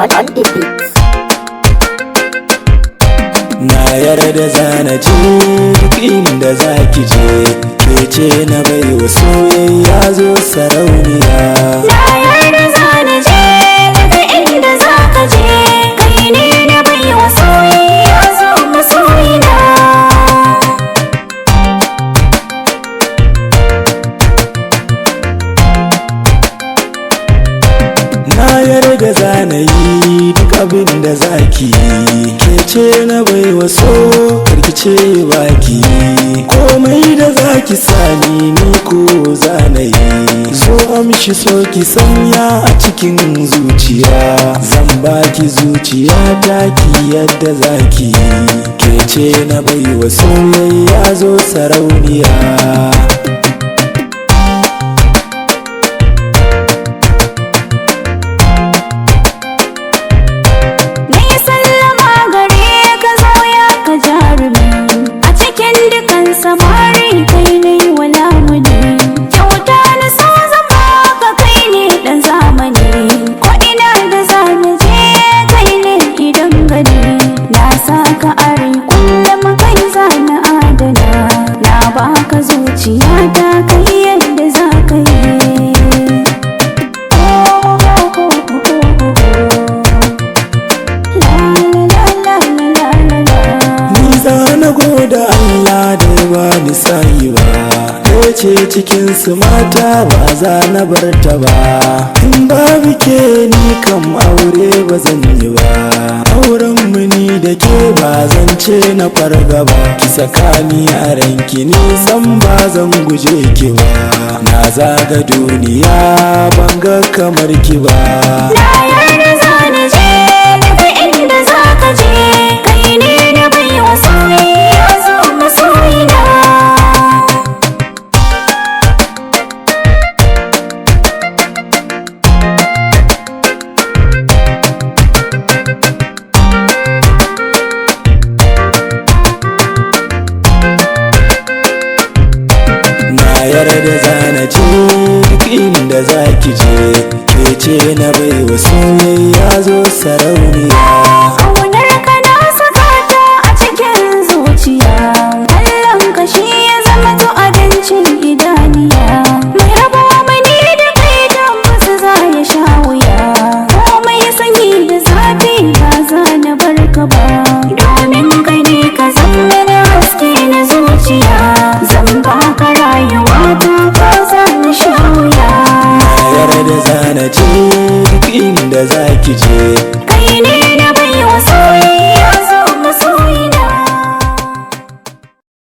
on the beat. Na yarda zana je duk inda zaki je, ke ce na baiwa soyayya zo sarauniya. Na yarda zana je duk inda zaka je, kai ne na baiwa soyayya zo masoyina. Na yarda zana yi duk abin da zaki, ke ce na baiwa so karkice baki. Komai da zaki sani ni ko zana yi, so amshi so ki sanya a cikin zuciya. Zan baki zuciya taki yadda zaki, ke ce na baiwa soyayya zo sarauniya. Samari kai ne wala muni, kyauta na so zama ka kai ne dan zamani. Ko ina da zana je kai ne idan gani, na saka are kullum kai zana adana. Na baka zuciya ta kai yadda za ka yi. Goda Allah da ba ni sayi ba, ɗaya ce cikinsu mata ba za na bar ta ba. In babu ke ni kam aure ba zan yi ba, auren mu ni da ke ba zan ce na farga ba. Ki saka ni a ranki ni san ba zan guje ki ba, na zaga duniya ban ga kamar ki ba. Na yarda zana je daga inda zaka je, kai ne na baiwa soyayya zo masoyina. Na yarda zana je duk inda zaki je, ke ce na baiwa soyayya zo sarauniya. Ƙaunar ka na saka ta a cikin zuciya, kallon ka shi ya zama to abincin idaniya. Mai raba mani da kai tabbas za ya sha wuya, komai sanyi da zafi ba za na bar ka ba. Domin kai ne ka zama na haske na zuciya, zan baka rayuwa ta ba za na sha wuya. Na yarda zana je duk inda zaki je, Kai ne na baiwa soyayya